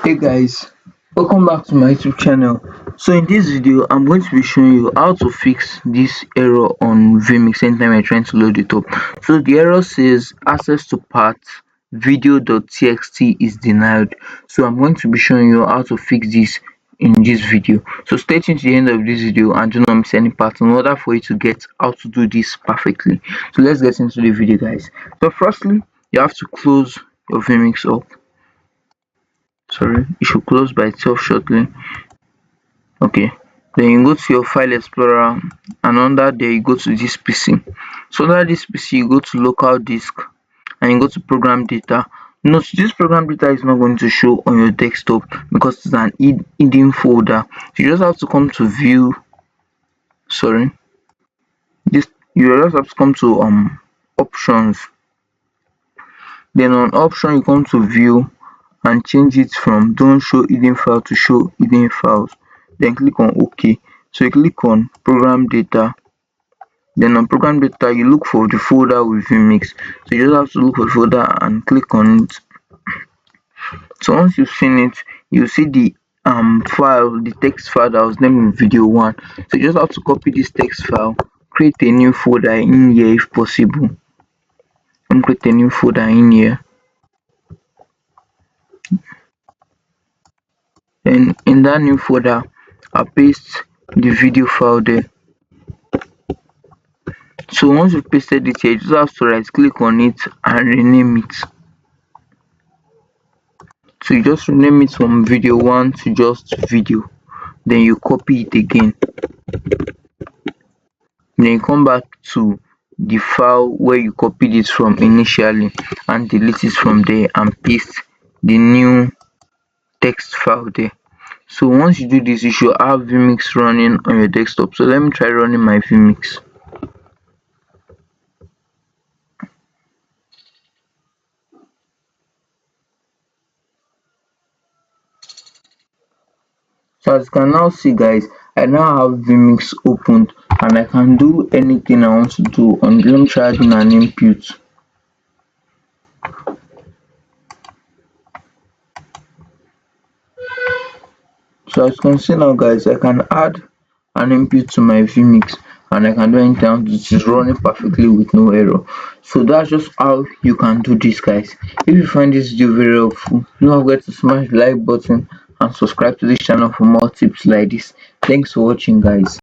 Hey guys, welcome back to my YouTube channel. So in this video I'm going to be showing you how to fix this error on vmix anytime you're trying to load it up. So the error says access to path video.txt is denied. So I'm going to be showing you how to fix this in this video. So stay tuned to the end of this video and do not miss any part in order for you to get how to do this perfectly. So let's get into the video, guys. So firstly, you have to close your vmix up. Sorry, it should close by itself shortly. Okay, then you go to your file explorer and under there you go to this pc. So under this pc you go to local disk and you go to program data. Note this program data is not going to show on your desktop because it's an hidden folder. You just have to come to view. Sorry, this you just have to come to options. Then on option you come to view and change it from don't show hidden file to show hidden files. Then click on OK. So you click on program data. Then on program data you look for the folder with vmix. So you just have to look for the folder and click on it. So once you've seen it, you see the file, the text file that was named video 1. So you just have to copy this text file, create a new folder in here if possible, and create a new folder in here. Then in that new folder I'll paste the video file there. So once you pasted it here, you just have to right click on it and rename it. So you just rename it from video 1 to just video. Then you copy it again. Then you come back to the file where you copied it from initially and delete it from there and paste the new text file there. So once you do this, you should have vmix running on your desktop. So let me try running my vmix. So as you can now see, guys, I now have vmix opened and I can do anything I want to do. Let me try adding an input. So as you can see now, guys, I can add an input to my vmix and I can do anything. It is running perfectly with no error. So that's just how you can do this, guys. If you find this video very helpful, don't forget to smash the like button and subscribe to this channel for more tips like this. Thanks for watching, guys.